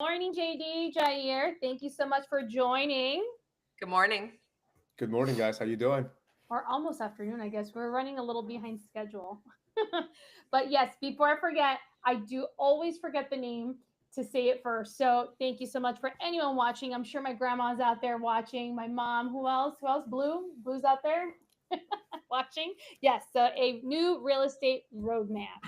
Morning, JD, Jair. Thank you so much for joining. Good morning. Good morning, guys. How you doing? Or almost afternoon, I guess. We're running a little behind schedule. But yes, before I forget, I do always forget the name to say it first. So thank you so much for anyone watching. I'm sure my grandma's out there watching. My mom. Who else? Who else? Blue's out there watching. Yes. So a new real estate roadmap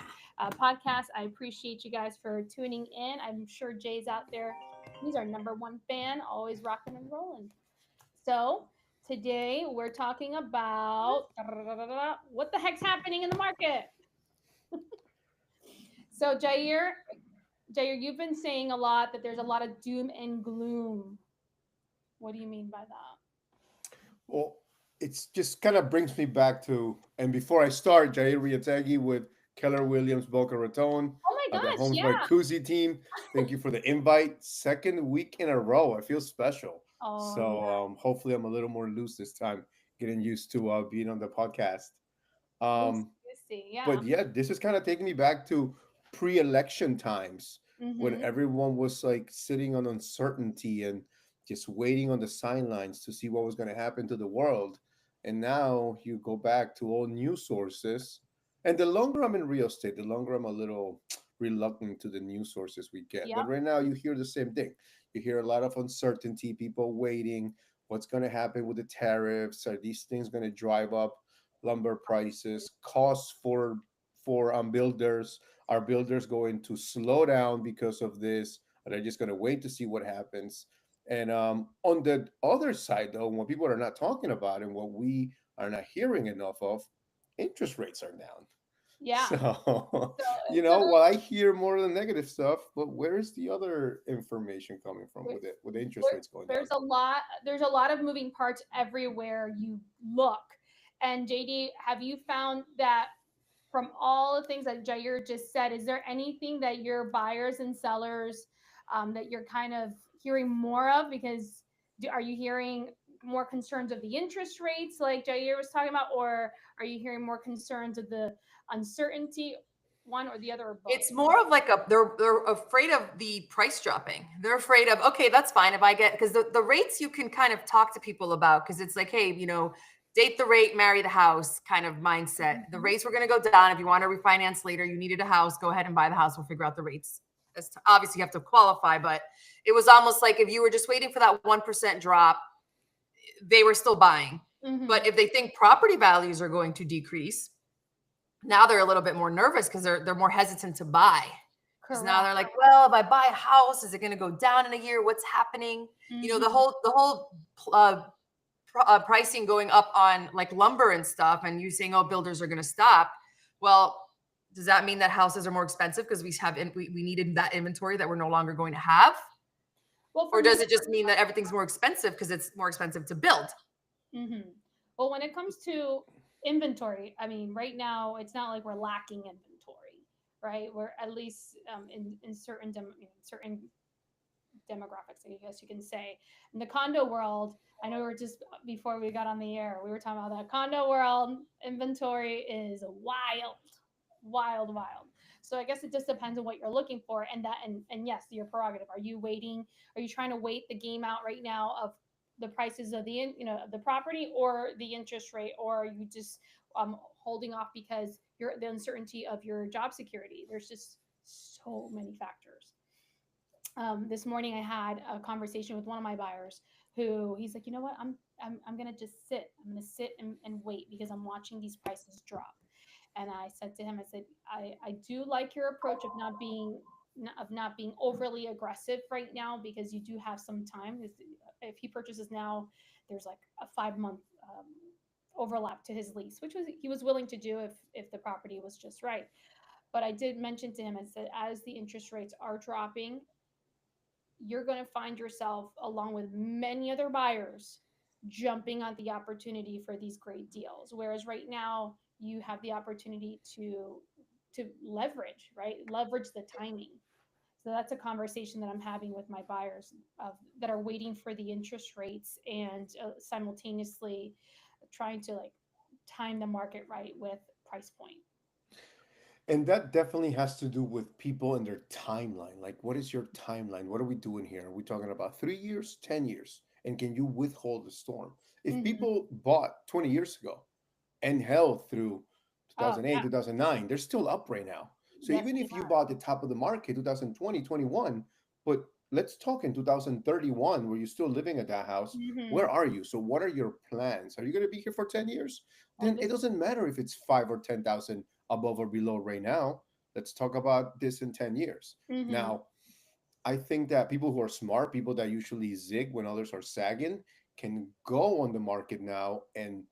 podcast. I appreciate you guys for tuning in. I'm sure Jay's out there. He's our number one fan, always rocking and rolling. So today we're talking about what the heck's happening in the market. So Jair, you've been saying a lot that there's a lot of doom and gloom. What do you mean by that? Well, it's just kind of brings me back to, and before I start, Jair Riategi with Keller Williams Boca Raton, Oh my the gosh, Homes by yeah. Kuzi team. Thank you for the invite. Second week in a row. I feel special. Oh So yeah. hopefully I'm a little more loose this time, getting used to being on the podcast. Lucy, Um, Lucy, yeah. but yeah, this is kind of taking me back to pre-election times when Mm-hmm. everyone was like sitting on uncertainty and just waiting on the sidelines to see what was going to happen to the world. And now you go back to all news sources. And the longer I'm in real estate, the longer I'm a little reluctant to the news sources we get. But Yep. right now, you hear the same thing. You hear a lot of uncertainty, people waiting. What's going to happen with the tariffs? Are these things going to drive up lumber prices, costs for builders? Are builders going to slow down because of this? Are they just going to wait to see what happens? And on the other side, though, what people are not talking about and what we are not hearing enough of, interest rates are down. Yeah. So, So while I hear more of the negative stuff, but where is the other information coming from there, with it, with the interest rates going down? there's a lot of moving parts everywhere you look. And JD, have you found that from all the things that Jair just said, is there anything that your buyers and sellers that you're kind of hearing more of? Because are you hearing more concerns of the interest rates, like Jair was talking about, or are you hearing more concerns of the uncertainty, one or the other, or both? It's more of like they're afraid of the price dropping. They're afraid of, okay, that's fine if I get, because the rates you can kind of talk to people about, because it's like, hey, date the rate, marry the house kind of mindset. The Mhm. rates were going to go down. If you want to refinance later, you needed a house, go ahead and buy the house. We'll figure out the rates. Obviously, you have to qualify, but it was almost like if you were just waiting for that 1% drop, they were still buying. But Mhm. if they think property values are going to decrease, now they're a little bit more nervous because they're more hesitant to buy. Because now Correct. they're like, well, if I buy a house, is it going to go down in a year? What's happening? The Mhm. whole pricing going up on like lumber and stuff, and you saying, oh, builders are going to stop. Well, does that mean that houses are more expensive because we needed that inventory that we're no longer going to have? Well, for Or me, does it just mean that everything's more expensive because it's more expensive to build? hmm well, when it comes to inventory, I mean, right now it's not like we're lacking inventory, right? We're at least in certain demographics, I guess you can say. In the condo world, I know we were just before we got on the air, we were talking about that condo world inventory is wild, wild, wild. So I guess it just depends on what you're looking for, and yes, your prerogative. Are you waiting? Are you trying to wait the game out right now of the prices of of the property or the interest rate, or are you just holding off because you're the uncertainty of your job security? There's just so many factors. This morning I had a conversation with one of my buyers who he's like, you know what, I'm gonna just sit. I'm gonna sit and wait because I'm watching these prices drop. And I said to him, I said, I do like your approach of not being overly aggressive right now because you do have some time. If he purchases now, there's like a 5 month overlap to his lease, which was he was willing to do if the property was just right. But I did mention to him, I said, as the interest rates are dropping, you're going to find yourself, along with many other buyers, jumping on the opportunity for these great deals. Whereas right now, you have the opportunity to leverage, right? Leverage the timing. So that's a conversation that I'm having with my buyers that are waiting for the interest rates and simultaneously trying to like time the market right with price point. And that definitely has to do with people and their timeline. Like, what is your timeline? What are we doing here? Are we talking about 3 years, 10 years? And can you withhold the storm? If Hmm. people bought 20 years ago and held through Oh 2008, yeah, 2009, they're still up right now. So yes even they if you are. bought the top of the market, 2020, 21, but let's talk in 2031, where you're still living at that house, Hmm. where are you? So what are your plans? Are you going to be here for 10 years? And Then this it doesn't matter if it's 5 or 10,000 above or below right now. Let's talk about this in 10 years. hmm Now, I think that people who are smart, people that usually zig when others are sagging, can go on the market now and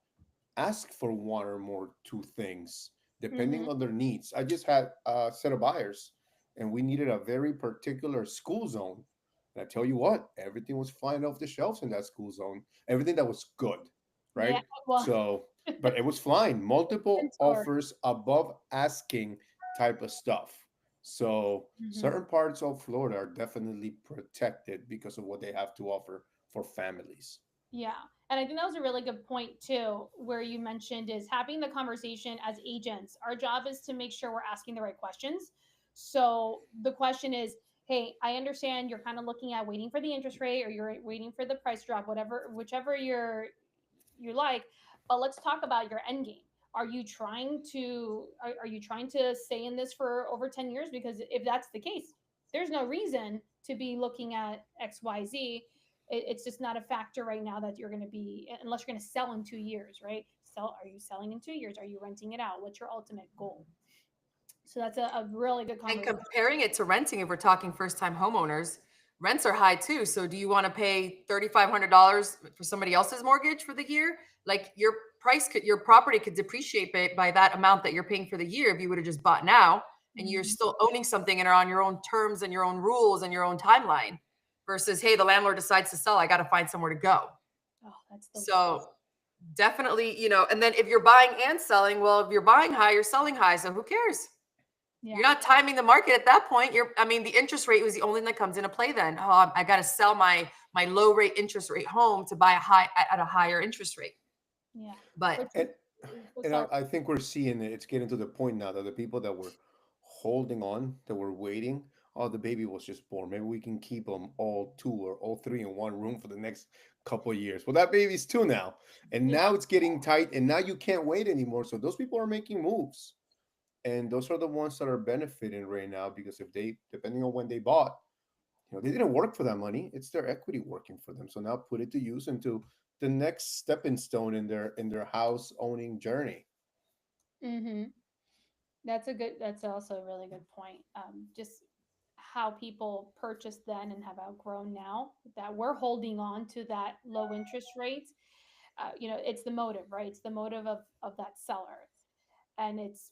ask for one or more two things depending hmm on their needs. I just had a set of buyers and we needed a very particular school zone. And I tell you what, everything was flying off the shelves in that school zone, everything that was good, yeah, right? well, So, but it was flying, multiple inventory. offers above asking type of stuff. So, Hmm. certain parts of Florida are definitely protected because of what they have to offer for families. Yeah. And I think that was a really good point too, where you mentioned is having the conversation as agents. Our job is to make sure we're asking the right questions. So the question is, hey, I understand you're kind of looking at waiting for the interest rate or you're waiting for the price drop, whatever, whichever you like, but let's talk about your end game. Are you trying to stay in this for over 10 years? Because if that's the case, there's no reason to be looking at XYZ. It's just not a factor right now that you're going to be, unless you're going to sell in 2 years, right? Sell, are you selling in 2 years? Are you renting it out? What's your ultimate goal? So that's a really good And conversation. comparing it to renting, if we're talking first time homeowners, rents are high too. So do you want to pay $3,500 for somebody else's mortgage for the year? Like your property could depreciate by that amount that you're paying for the year if you would have just bought now and you're Mhm. still owning something and are on your own terms and your own rules and your own timeline versus, hey, the landlord decides to sell. I got to find somewhere to go. Oh, that's the So definitely, and then if you're buying and selling, well, if you're buying high, you're selling high. So who cares? yeah. You're not timing the market at that point. I mean, the interest rate was the only thing that comes into play then. Oh, I got to sell my low rate interest rate home to buy at a higher interest rate. Yeah. But Which And oh, and sorry. I think we're seeing it. It's getting to the point now that the people that were holding on, that were waiting, oh, the baby was just born. Maybe we can keep them all two or all three in one room for the next couple of years. Well, that baby's two now, and Yeah. now it's getting tight, and now you can't wait anymore. So those people are making moves, and those are the ones that are benefiting right now because if they, depending on when they bought, they didn't work for that money. It's their equity working for them. So now put it to use into the next stepping stone in their house owning journey. Mm-hmm. That's also a really good point. Just how people purchased then and have outgrown now that we're holding on to that low interest rate. It's the motive, right? It's the motive of that seller. And it's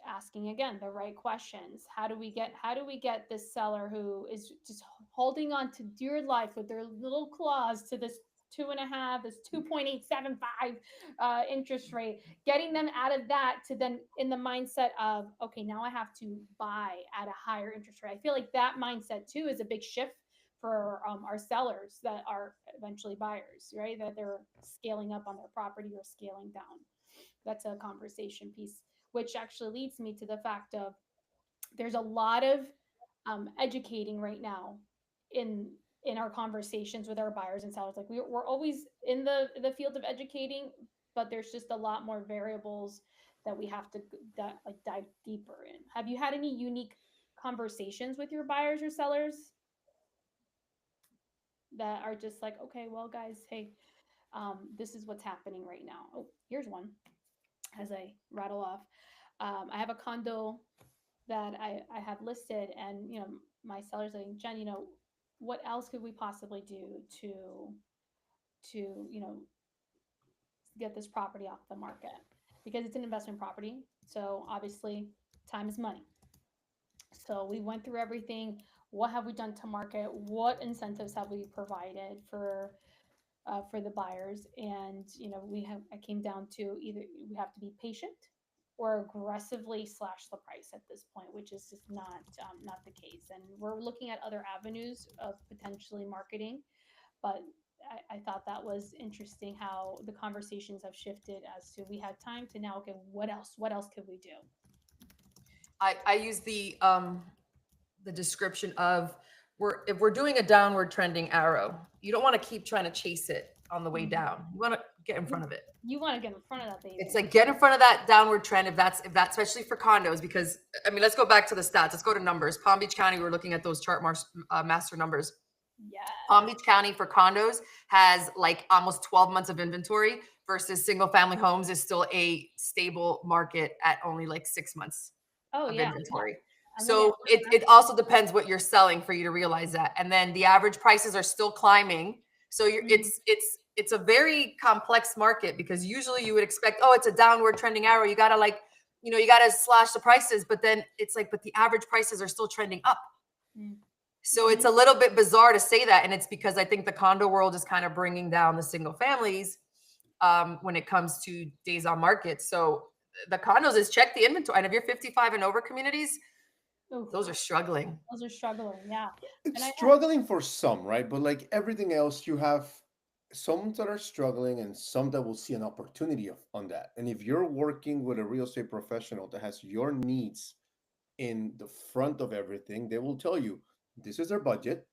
asking again the right questions. How do we get this seller who is just holding on to dear life with their little claws to this 2.5, this 2.875 interest rate, getting them out of that to then in the mindset of, okay, now I have to buy at a higher interest rate. I feel like that mindset too is a big shift for our sellers that are eventually buyers, right? That they're scaling up on their property or scaling down. That's a conversation piece, which actually leads me to the fact of there's a lot of educating right now in in our conversations with our buyers and sellers. Like we're always in the field of educating, but there's just a lot more variables that we have to dive deeper in. Have you had any unique conversations with your buyers or sellers that are just like, okay, well, guys, hey, this is what's happening right now. Oh, here's one as I rattle off. I have a condo that I have listed, and my seller's like, Jen, what else could we possibly do to get this property off the market, because it's an investment property. So obviously, time is money. So we went through everything. What have we done to market? What incentives have we provided for the buyers? And I came down to either we have to be patient or aggressively slash the price at this point, which is just not the case. And we're looking at other avenues of potentially marketing, but I thought that was interesting how the conversations have shifted as to we had time to now, okay, what else could we do? I use the description of if we're doing a downward trending arrow, you don't want to keep trying to chase it on the way down. You want to get in front of it. You want to get in front of that baby. It's like get in front of that downward trend if that's especially for condos, because I mean, let's go back to the stats. Let's go to numbers. Palm Beach County, we're looking at those chart master numbers. Yeah. Palm Beach County for condos has like almost 12 months of inventory versus single family homes is still a stable market at only like 6 months of inventory. So it also depends what you're selling for you to realize that. And then the average prices are still climbing. So it's a very complex market, because usually you would expect, oh, it's a downward trending arrow. You gotta you gotta slash the prices, but then it's like, but the average prices are still trending up. So it's a little bit bizarre to say that. And it's because I think the condo world is kind of bringing down the single families when it comes to days on market. So the condos is check the inventory. And if you're 55 and over communities, those are struggling. Those are struggling, yeah. It's struggling for some, right? But like everything else, you have some that are struggling and some that will see an opportunity on that. And if you're working with a real estate professional that has your needs in the front of everything, they will tell you, this is their budget,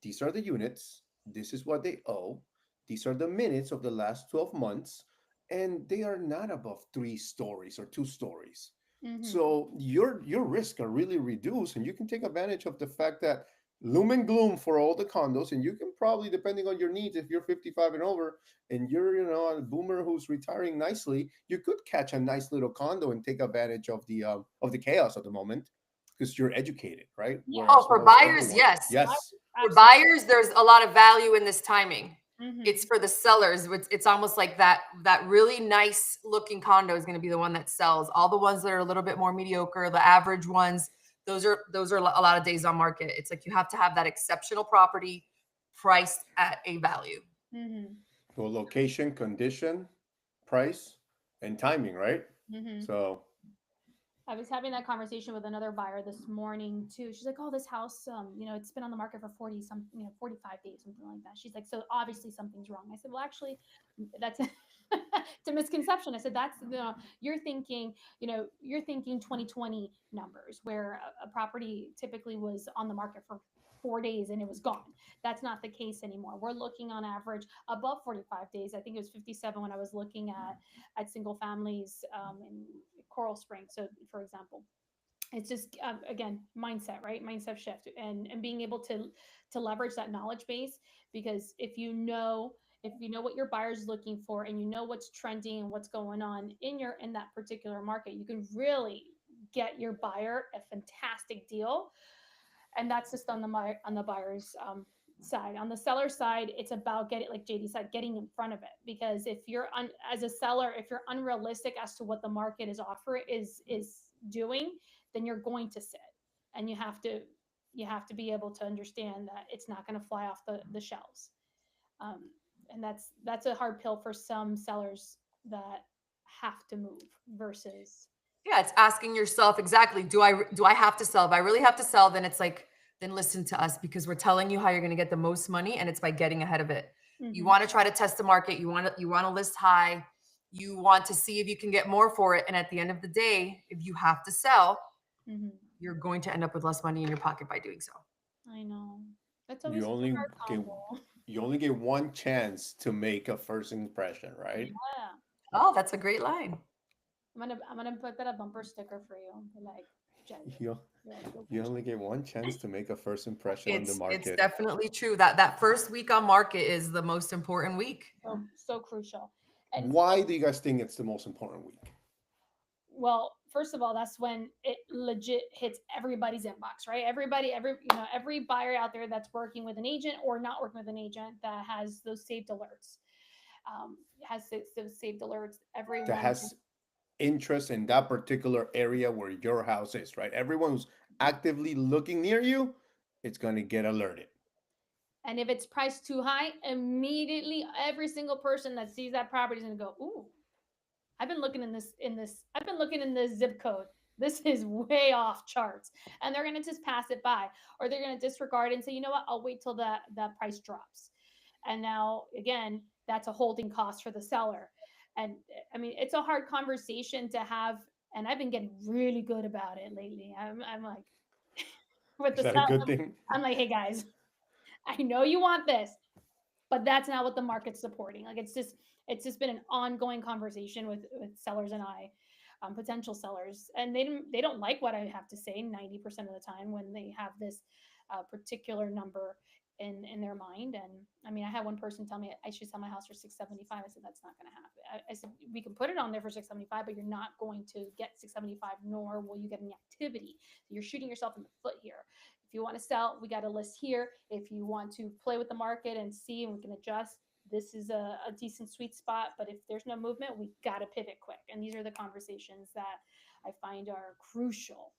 these are the units, this is what they owe, these are the minutes of the last 12 months, and they are not above 3 stories or 2 stories. So your risk are really reduced, and you can take advantage of the fact that loom and gloom for all the condos, and you can probably, depending on your needs, if you're 55 and over and you're a boomer who's retiring nicely, you could catch a nice little condo and take advantage of the chaos at the moment, because you're educated, right? Yeah. Oh, for buyers, yes. For buyers, there's a lot of value in this timing. It's for the sellers. It's almost like that really nice looking condo is going to be the one that sells. All the ones that are a little bit more mediocre, the average ones, those are a lot of days on market. It's like you have to have that exceptional property priced at a value. Well, location, condition, price, and timing, right? So I was having that conversation with another buyer this morning too. She's like, "Oh, this house, it's been on the market for 45 days, something like that." She's like, "So obviously something's wrong." I said, "Well, actually, that's it's a misconception." I said, "That's you're thinking 2020 numbers, where a property typically was on the market for 4 days and it was gone. That's not the case anymore. We're looking on average above 45 days. I think it was 57 when I was looking at single families in Coral Springs. So, for example, it's just again mindset, right? Mindset shift, and being able to leverage that knowledge base, because if you know what your buyer's looking for, and you know what's trending and what's going on in that particular market, you can really get your buyer a fantastic deal. And that's just on the buyer's side. On the seller side, it's about getting, like JD said, getting in front of it. Because if you're as a seller, if you're unrealistic as to what the market is offering is doing, then you're going to sit, and you have to be able to understand that it's not going to fly off the shelves. And that's a hard pill for some sellers that have to move versus. Yeah, it's asking yourself exactly, do I have to sell? If I really have to sell, then it's like, then listen to us, because we're telling you how you're going to get the most money, and it's by getting ahead of it. You want to try to test the market. You want to list high. You want to see if you can get more for it. And at the end of the day, if you have to sell, you're going to end up with less money in your pocket by doing so. I know. That's always you only get one chance to make a first impression, right? Yeah. Oh, that's a great line. I'm gonna put that a bumper sticker for you. Like, you only get one chance to make a first impression on the market. It's definitely true. That first week on market is the most important week. So crucial. And why do you guys think it's the most important week? Well, first of all, that's when it legit hits everybody's inbox, right? Every buyer out there that's working with an agent or not working with an agent that has those saved alerts. Everyone that has interest in that particular area where your house is, right? Everyone who's actively looking near you, it's going to get alerted. And if it's priced too high, immediately every single person that sees that property is going to go, "Ooh, I've been looking in this zip code. This is way off charts." And they're going to just pass it by, or they're going to disregard it and say, "You know what? I'll wait till that price drops." And now again, that's a holding cost for the seller. And I mean, it's a hard conversation to have and I've been getting really good about it lately. I'm like, with Is the that a sell, good thing? I'm like, hey guys, I know you want this, but that's not what the market's supporting. Like it's just been an ongoing conversation with sellers and I, potential sellers, and they don't like what I have to say 90% of the time when they have this particular number in their mind. And I mean, I had one person tell me I should sell my house for 675. I said that's not going to happen. I said we can put it on there for 675, but you're not going to get 675, nor will you get any activity. So you're shooting yourself in the foot here. If you want to sell, we got a list here. If you want to play with the market and see, and we can adjust, this is a decent sweet spot. But if there's no movement, we got to pivot quick. And these are the conversations that I find are crucial.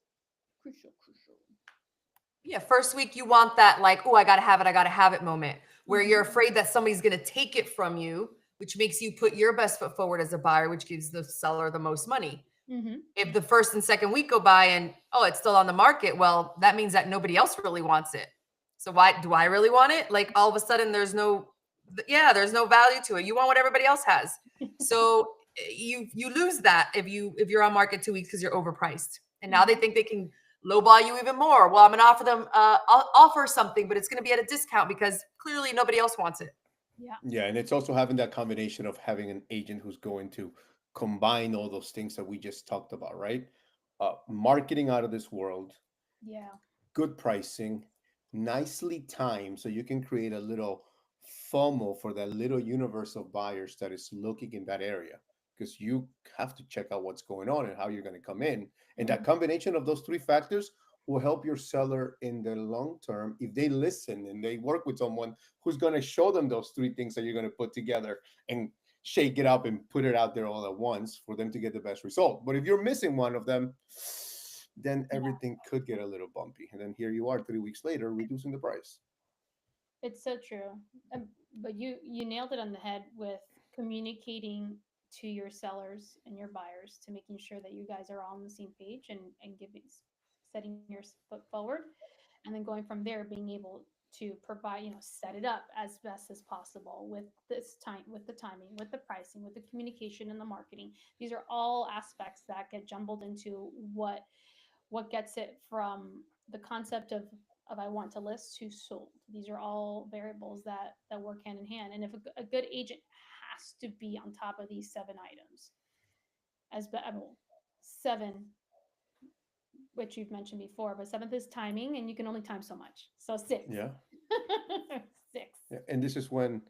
Crucial, crucial. Yeah, first week you want that like, oh, I gotta have it moment where you're Mhm. afraid that somebody's gonna take it from you, which makes you put your best foot forward as a buyer, which gives the seller the most money. Mhm. If the first and second week go by and oh, it's still on the market, well, that means that nobody else really wants it. So why do I really want it? Like all of a sudden there's no value to it. You want what everybody else has. So you lose that if you're on market 2 weeks because you're overpriced. And now they Mhm. think they can lowball you even more. Well, I'm gonna offer them I'll offer something, but it's gonna be at a discount because clearly nobody else wants it. Yeah. Yeah, and it's also having that combination of having an agent who's going to combine all those things that we just talked about, right? Marketing out of this world, Yeah. good pricing, nicely timed, so you can create a little FOMO for that little universe of buyers that is looking in that area. Because you have to check out what's going on and how you're going to come in. And that Mhm. combination of those three factors will help your seller in the long term if they listen and they work with someone who's going to show them those three things that you're going to put together and shake it up and put it out there all at once for them to get the best result. But if you're missing one of them, then Yeah. everything could get a little bumpy. And then here you are 3 weeks later reducing the price. It's so true. But you nailed it on the head with communicating to your sellers and your buyers to making sure that you guys are all on the same page and giving setting your foot forward, and then going from there being able to provide, set it up as best as possible with this time, with the timing, with the pricing, with the communication and the marketing. These are all aspects that get jumbled into what gets it from the concept of I want to list to sold. These are all variables that work hand in hand. And if a good agent has to be on top of these 7 items, well, seven, which you've mentioned before, but seventh is timing, and you can only time so much. So six, Yeah. six. Yeah. And this is when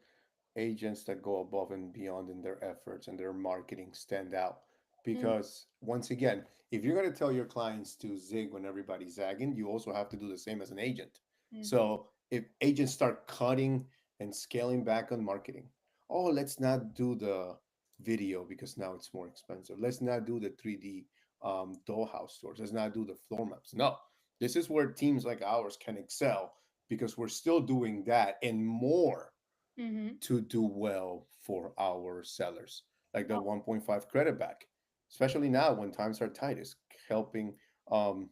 agents that go above and beyond in their efforts and their marketing stand out. Mm, Because once again, if you're going to tell your clients to zig when everybody's zagging, you also have to do the same as an agent. mm-hmm. So if agents start cutting and scaling back on marketing, oh, let's not do the video because now it's more expensive. Let's not do the 3D dollhouse stores. Let's not do the floor maps. No, this is where teams like ours can excel because we're still doing that and more Mm-hmm. to do well for our sellers, like the Oh, 1.5 credit back, especially now when times are tight, is helping um,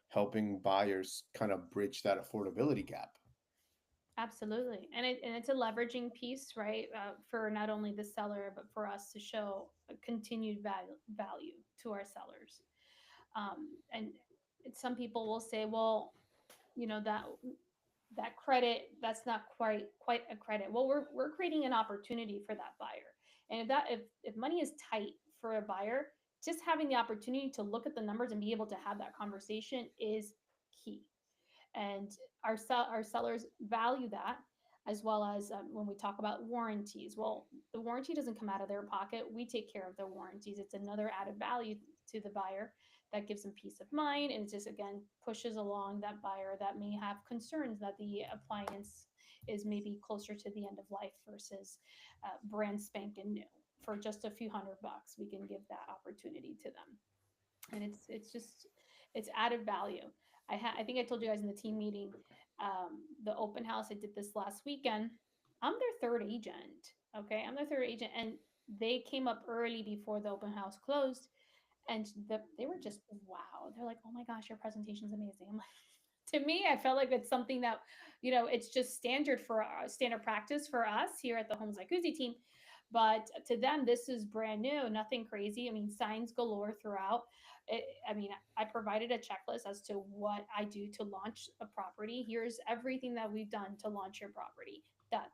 helping buyers kind of bridge that affordability gap. absolutely. And it's a leveraging piece, right? For not only the seller, but for us to show a continued value to our sellers. And some people will say, well, that credit, that's not quite a credit. Well, we're creating an opportunity for that buyer. And if money is tight for a buyer, just having the opportunity to look at the numbers and be able to have that conversation is key. And our sellers value that, as well as when we talk about warranties. Well, the warranty doesn't come out of their pocket. We take care of their warranties. It's another added value to the buyer that gives them peace of mind, and it just again pushes along that buyer that may have concerns that the appliance is maybe closer to the end of life versus brand spanking new. For just a few $100, we can give that opportunity to them, and it's added value. I think I told you guys in the team meeting, the open house I did this last weekend. I'm their third agent. Okay, I'm their third agent, and they came up early before the open house closed, and they were just wow. They're like, "Oh my gosh, your presentation's amazing." I'm like, to me, I felt like it's something that, it's just standard practice for us here at the Homes Like Uzi team. But to them, this is brand new, nothing crazy. I mean, signs galore throughout. I mean, I provided a checklist as to what I do to launch a property. Here's everything that we've done to launch your property. That.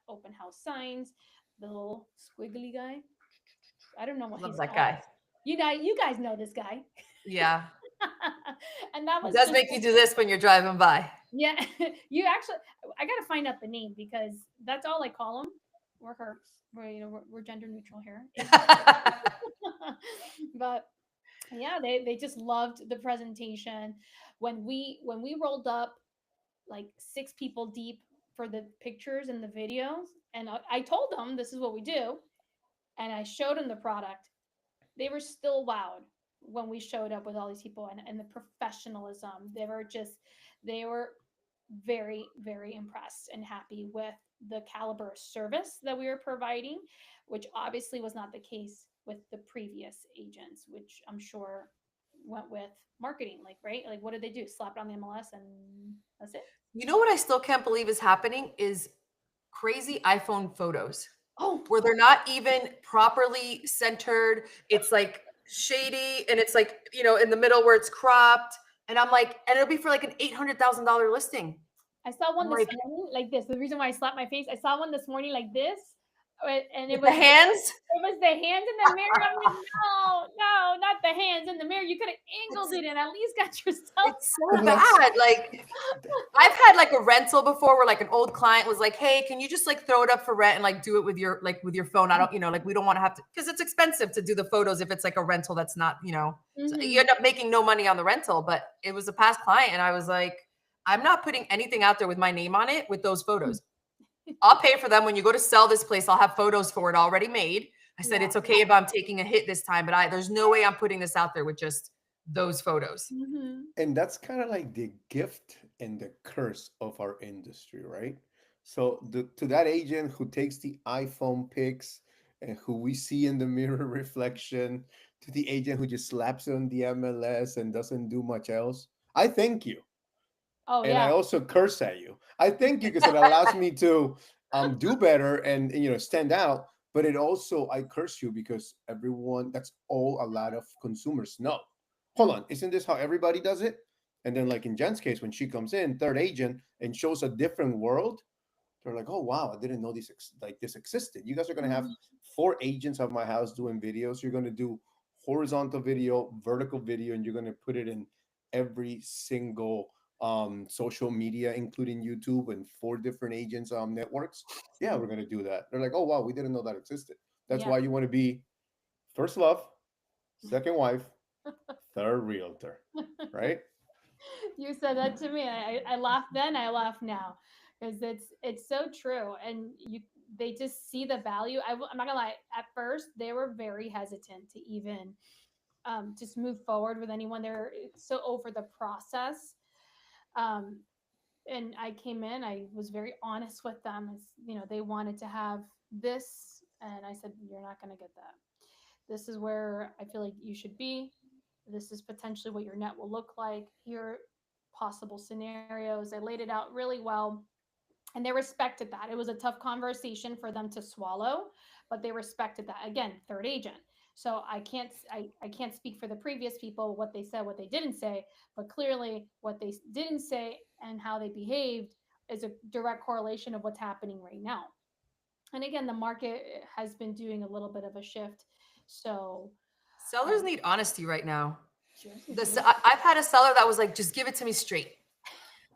Open house signs, the little squiggly guy. I don't know what Love he's that called. guy. You guys know this guy. Yeah. And that It was does just make you do this when you're driving by. yeah. You actually, I gotta find out the name because that's all I call them. We're herbs. We're gender neutral here. But yeah, they just loved the presentation. When we rolled up like 6 people deep for the pictures and the videos, and I told them this is what we do, and I showed them the product. They were still wowed when we showed up with all these people, and the professionalism. They were very, very impressed and happy with the caliber of service that we were providing, which obviously was not the case with the previous agents, which I'm sure went with marketing. Like, right? Like, what did they do? Slap it on the MLS and that's it. You know what I still can't believe is happening is crazy iPhone photos Oh, where they're not even properly centered. It's like shady and it's like, in the middle where it's cropped. And I'm like, and it'll be for like an $800,000 listing. I saw one I'm this like, morning like this. The reason why I slapped my face, I saw one this morning like this, and it with the was hands. it was the hands in the mirror. I'm like, no, not the hands in the mirror. You could have angled it and at least got yourself. It's so bad. Like, I've had like a rental before where like an old client was like, hey, can you just like throw it up for rent and like do it with your phone? I don't, like we don't want to have to, because it's expensive to do the photos if it's like a rental that's not, so you end up making no money on the rental. But it was a past client and I was like, I'm not putting anything out there with my name on it with those photos. I'll pay for them. When you go to sell this place, I'll have photos for it already made. I said, it's okay if I'm taking a hit this time, but there's no way I'm putting this out there with just those photos. Mm-hmm. And that's kind of like the gift and the curse of our industry, right? So to that agent who takes the iPhone pics and who we see in the mirror reflection, to the agent who just slaps it on the MLS and doesn't do much else, I thank you. Oh And I yeah. also curse at you. I thank you because it allows me to do better and stand out. But it also, I curse you because that's all a lot of consumers know. Hold on, isn't this how everybody does it? And then, like in Jen's case, when she comes in, third agent, and shows a different world, they're like, "Oh wow, I didn't know this existed." You guys are gonna have 4 agents of my house doing videos. You're gonna do horizontal video, vertical video, and you're gonna put it in every single social media, including YouTube and 4 different agents networks. Yeah, we're gonna do that. They're like, "Oh wow, we didn't know that existed." That's Yeah. why you want to be first love, second wife, third realtor, right? You said that to me. I laughed then. I laugh now because it's so true. And they just see the value. I'm not gonna lie. At first, they were very hesitant to even just move forward with anyone. They're so over the process. Um, and I came in. I was very honest with them. As they wanted to have this, and I said, "You're not gonna get that. This is where I feel like you should be. This is potentially what your net will look like. Here are possible scenarios." I laid it out really well. And they respected that. It was a tough conversation for them to swallow, but they respected that. Again, third agent. So I can't speak for the previous people, what they said, what they didn't say, but clearly what they didn't say and how they behaved is a direct correlation of what's happening right now. And again, the market has been doing a little bit of a shift. So Sellers need honesty right now. seriously, I've had a seller that was like, just give it to me straight.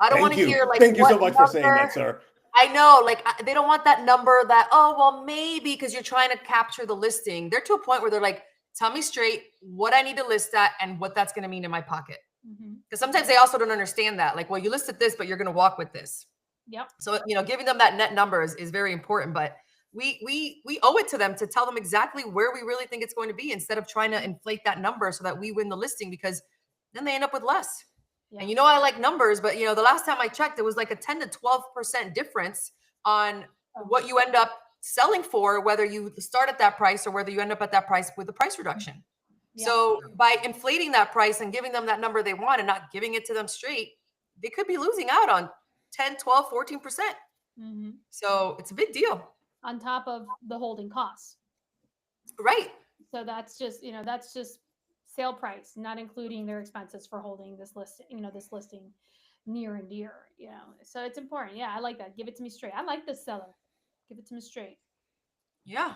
I don't want Thank to you. hear like Thank you so what much for saying number. that, sir. I know, like they don't want that number that, oh, well, maybe because you're trying to capture the listing. They're to a point where they're like, tell me straight what I need to list at and what that's going to mean in my pocket. Because sometimes they also don't understand that. Like, well, you listed this, but you're going to walk with this. Yep. So, giving them that net number is very important. But we owe it to them to tell them exactly where we really think it's going to be instead of trying to inflate that number so that we win the listing, because then they end up with less. Yeah. And I like numbers, but the last time I checked, it was like a 10 to 12% difference on what you end up selling for, whether you start at that price or whether you end up at that price with the price reduction. Yeah. So by inflating that price and giving them that number they want and not giving it to them straight, they could be losing out on 10, 12, 14%. So it's a big deal. on top of the holding costs. Right. So that's just sale price, not including their expenses for holding this listing, this listing near and dear. So it's important. Yeah, I like that. Give it to me straight. I like this seller. Give it to me straight. Yeah.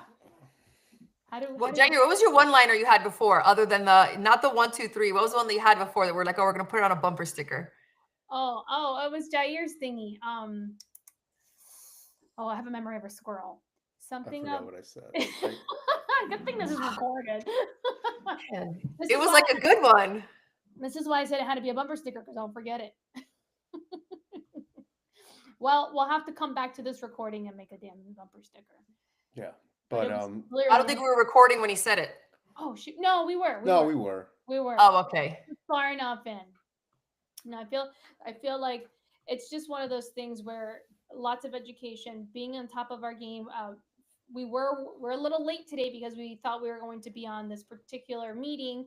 How do Well, January, what was your one liner you had before, other than not the 1, 2, 3? What was the one that you had before that we're like, oh, we're gonna put it on a bumper sticker? Oh, it was Jair's thingy. Oh, I have a memory of a squirrel. I Something forgot of what I said. good thing this is recorded. This It is was why like a good one. this is why I said it had to be a bumper sticker because I'll forget it. Well, we'll have to come back to this recording and make a damn bumper sticker. Yeah, But but it was I don't literally think we were recording when he said it. Oh shoot! No, we were. no, we were. We were Oh, okay. far enough in. No, I feel like it's just one of those things where lots of education, being on top of our game. We're a little late today because we thought we were going to be on this particular meeting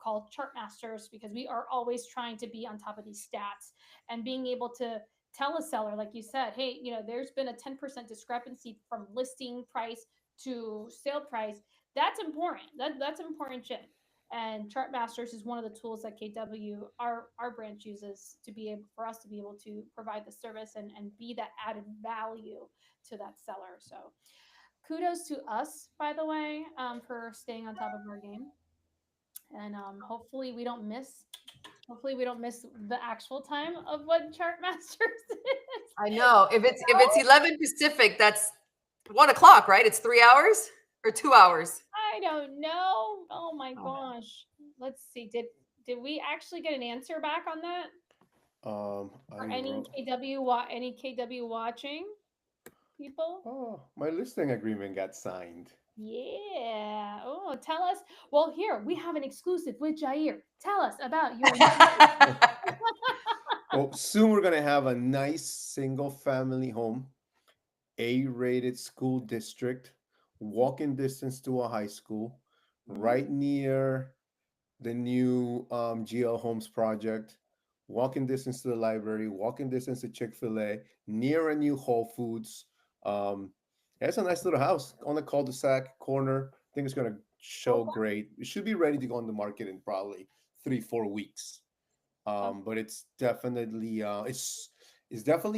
called Chartmasters because we are always trying to be on top of these stats and being able to tell a seller, like you said, hey, there's been a 10% discrepancy from listing price to sale price. That's important. That's important shit. And Chartmasters is one of the tools that KW, our branch, uses to be able for us to be able to provide the service and be that added value to that seller. So kudos to us, by the way, for staying on top of our game. And hopefully we don't miss the actual time of what Chartmasters is. I know. If it's 11 Pacific, that's 1 o'clock, right? It's 3 hours or 2 hours. I don't know. Oh my Oh. gosh. Let's see. Did we actually get an answer back on that? I Or any wrote, KW watching people? oh, my listing agreement got signed. Yeah. Oh, tell us. Well, here we have an exclusive with Jair. Tell us about your. Well, soon we're gonna have a nice single family home, A-rated school district, walking distance to a high school, right near the new GL Homes project, walking distance to the library, walking distance to Chick-fil-A, near a new Whole Foods. Um, yeah, it's a nice little house on the cul-de-sac corner. I think it's gonna show great. It should be ready to go on the market in probably 3-4 weeks. But it's definitely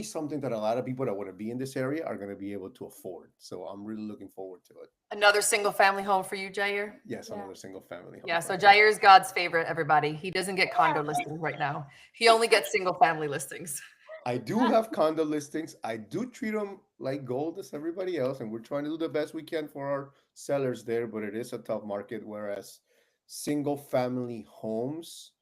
something that a lot of people that want to be in this area are going to be able to afford. So I'm really looking forward to it. Another single family home for you, Jair? Yes, Yeah. another single family home. Yeah, so Jair is God's favorite, everybody. He doesn't get condo listings right now. He only gets single family listings. I do have condo listings. I do treat them like gold as everybody else, and we're trying to do the best we can for our sellers there, but it is a tough market. Whereas single family homes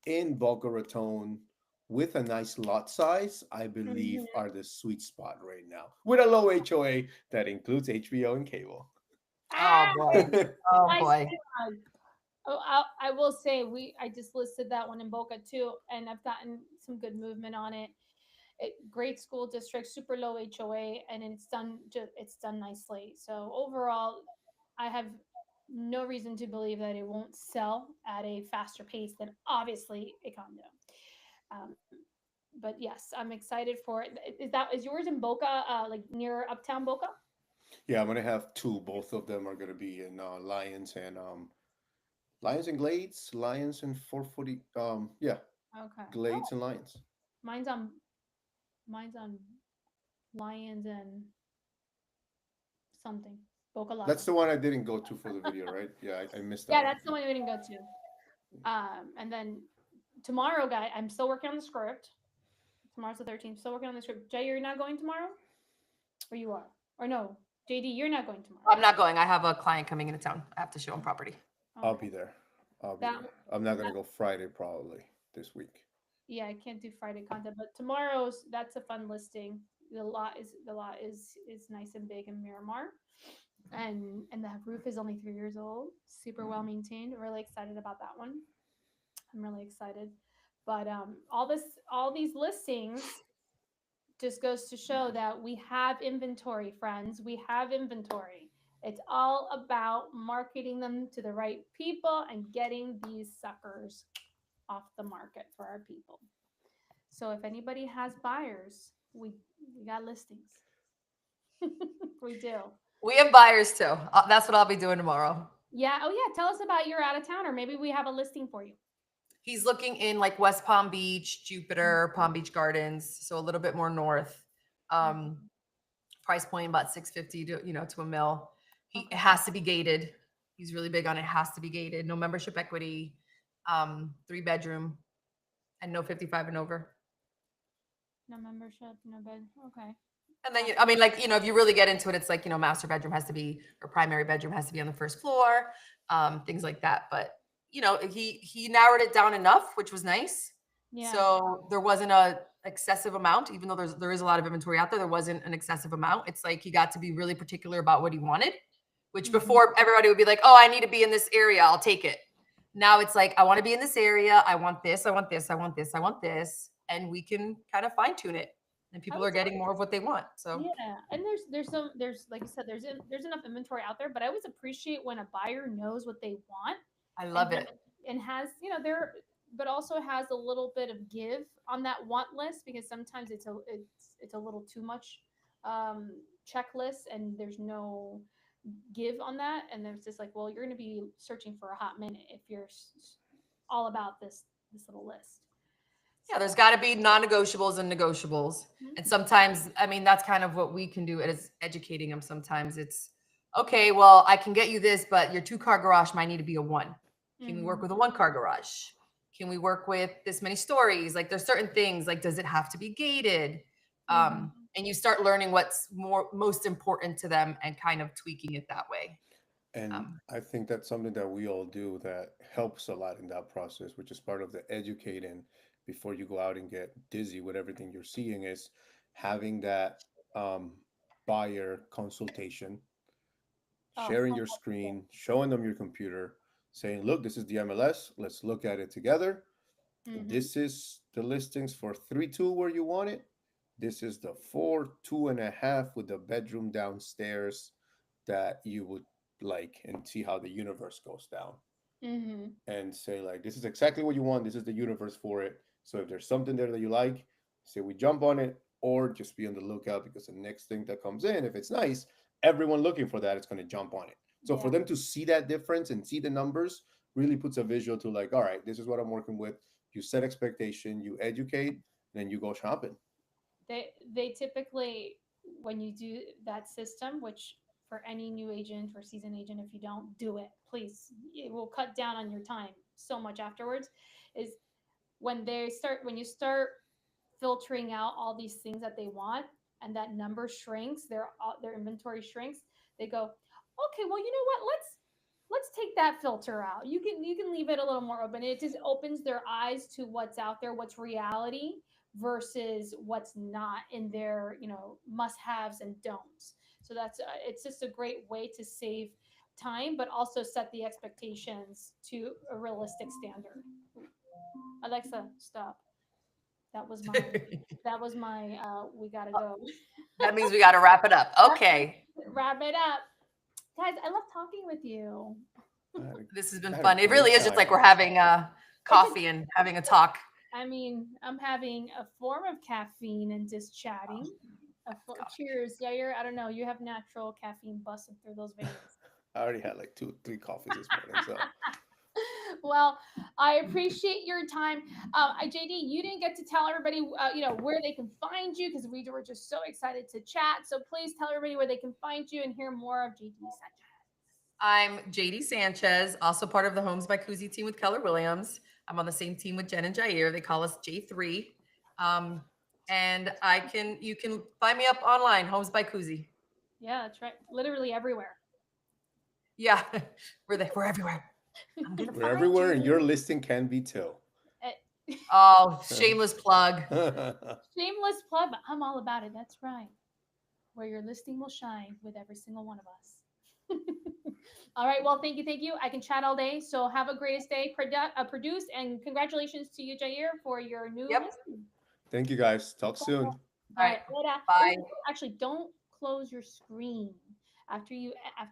in Boca Raton with a nice lot size, I believe, are the sweet spot right now with a low HOA that includes HBO and cable. Oh boy. Oh Nice boy. plug. Oh, I will say I just listed that one in Boca too, and I've gotten some good movement on it. Great school district, super low HOA, and it's done nicely. So overall, I have no reason to believe that it won't sell at a faster pace than obviously a condo. Um, but yes, I'm excited for it. Is yours in Boca, like near Uptown Boca? Yeah, I'm gonna have two. Both of them are gonna be in Lions and Glades, Lions and 440. Yeah, Okay. Glades and Lions. Mine's on mine's on Lions and something. Boca Lava. That's the one I didn't go to for the video, right? Yeah, I missed that. Yeah, one. that's the one we didn't go to. And then tomorrow, guy, I'm still working on the script. Tomorrow's the 13th. Still working on the script. Jay, you're not going tomorrow? Or you are? Or no, JD, you're not going tomorrow. I'm not going. I have a client coming into town. I have to show him property. I'll be there. That- I'm not gonna go Friday probably this week. Yeah, I can't do Friday content, but tomorrow's that's a fun listing. The lot is nice and big in Miramar, and the roof is only 3 years old. Super well maintained. Really excited about that one. I'm really excited, but all these listings just goes to show that we have inventory, friends. We have inventory. It's all about marketing them to the right people and getting these suckers off the market for our people. So if anybody has buyers, we got listings. We do. We have buyers too. That's what I'll be doing tomorrow. Yeah. Oh, yeah. Tell us about your out of town, or maybe we have a listing for you. He's looking in like West Palm Beach, Jupiter, Palm Beach Gardens, so a little bit more north. Um, price point about 650 to a mil. It has to be gated. He's really big on it. Has to be gated. No membership equity. 3-bedroom, and no 55 and over. No membership, no bed. Okay. And then, I mean, like, if you really get into it, it's like, master bedroom has to be, or primary bedroom has to be on the first floor, things like that. But, he narrowed it down enough, which was nice. Yeah. So there wasn't a excessive amount, even though there is a lot of inventory out there. There wasn't an excessive amount. It's like he got to be really particular about what he wanted, which before everybody would be like, oh, I need to be in this area. I'll take it. Now it's like, I want to be in this area. I want this. I want this. I want this. I want this. And we can kind of fine tune it. And people are getting more of what they want. So yeah, and there's like you said, there's enough inventory out there. But I always appreciate when a buyer knows what they want. I love it. And has but also has a little bit of give on that want list, because sometimes it's a little too much checklist and there's no give on that, and there's just like, well, you're going to be searching for a hot minute if you're all about this little list. Yeah, there's got to be non-negotiables and negotiables. And sometimes, I mean, that's kind of what we can do is educating them. Sometimes it's, okay, well, I can get you this, but your 2-car garage might need to be a 1. Can we work with a 1-car garage? Can we work with this many stories? Like, there's certain things, like, does it have to be gated? And you start learning what's most important to them and kind of tweaking it that way. And I think that's something that we all do that helps a lot in that process, which is part of the educating before you go out and get dizzy with everything you're seeing, is having that buyer consultation, sharing your screen, showing them your computer, saying, look, this is the MLS. Let's look at it together. This is the listings for 3.2 where you want it. This is the 4, 2.5 with the bedroom downstairs that you would like, and see how the universe goes down. And say, like, this is exactly what you want. This is the universe for it. So if there's something there that you like, say we jump on it, or just be on the lookout, because the next thing that comes in, if it's nice, everyone looking for that is going to jump on it. So for them to see that difference and see the numbers really puts a visual to, like, all right, this is what I'm working with. You set expectation, you educate, then you go shopping. They typically, when you do that system, which for any new agent or seasoned agent, if you don't do it, please, it will cut down on your time so much afterwards, is when you start filtering out all these things that they want, and that number shrinks, their inventory shrinks, they go, okay, well, you know what, let's take that filter out. You can leave it a little more open. It just opens their eyes to what's out there, what's reality versus what's not in their must-haves and don'ts. So it's just a great way to save time, but also set the expectations to a realistic standard. Alexa, stop. That was my we gotta go. That means we got to wrap it up. Okay. Wrap it up. Guys, I love talking with you. This has been fun. It really is just like we're having coffee and having a talk. I mean, I'm having a form of caffeine and just chatting. Cheers, Yair. I don't know. You have natural caffeine busting through those veins. I already had like 2-3 coffees this morning. So. Well, I appreciate your time. JD, you didn't get to tell everybody, where they can find you, because we were just so excited to chat. So please tell everybody where they can find you and hear more of JD Sanchez. I'm JD Sanchez, also part of the Homes by Kuzi team with Keller Williams. I'm on the same team with Jen and Jair. They call us J3. And you can find me up online, Homes by Kuzi. Yeah, that's right. Literally everywhere. Yeah, we're everywhere. We're everywhere, and your listing can be too. Oh, shameless plug. Shameless plug, but I'm all about it. That's right. Where your listing will shine with every single one of us. All right. Well, thank you. I can chat all day. So have a greatest day produced, and congratulations to you, Jair, for your new listing. Thank you, guys. Talk soon. All right. Bye. Actually, don't close your screen. After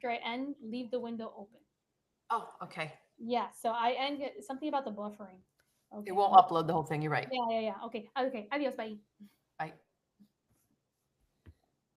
I end, leave the window open. Oh, okay. Yeah. So I end something about the buffering. Okay. It won't upload the whole thing. You're right. Yeah. Okay. Adios. Bye. Bye.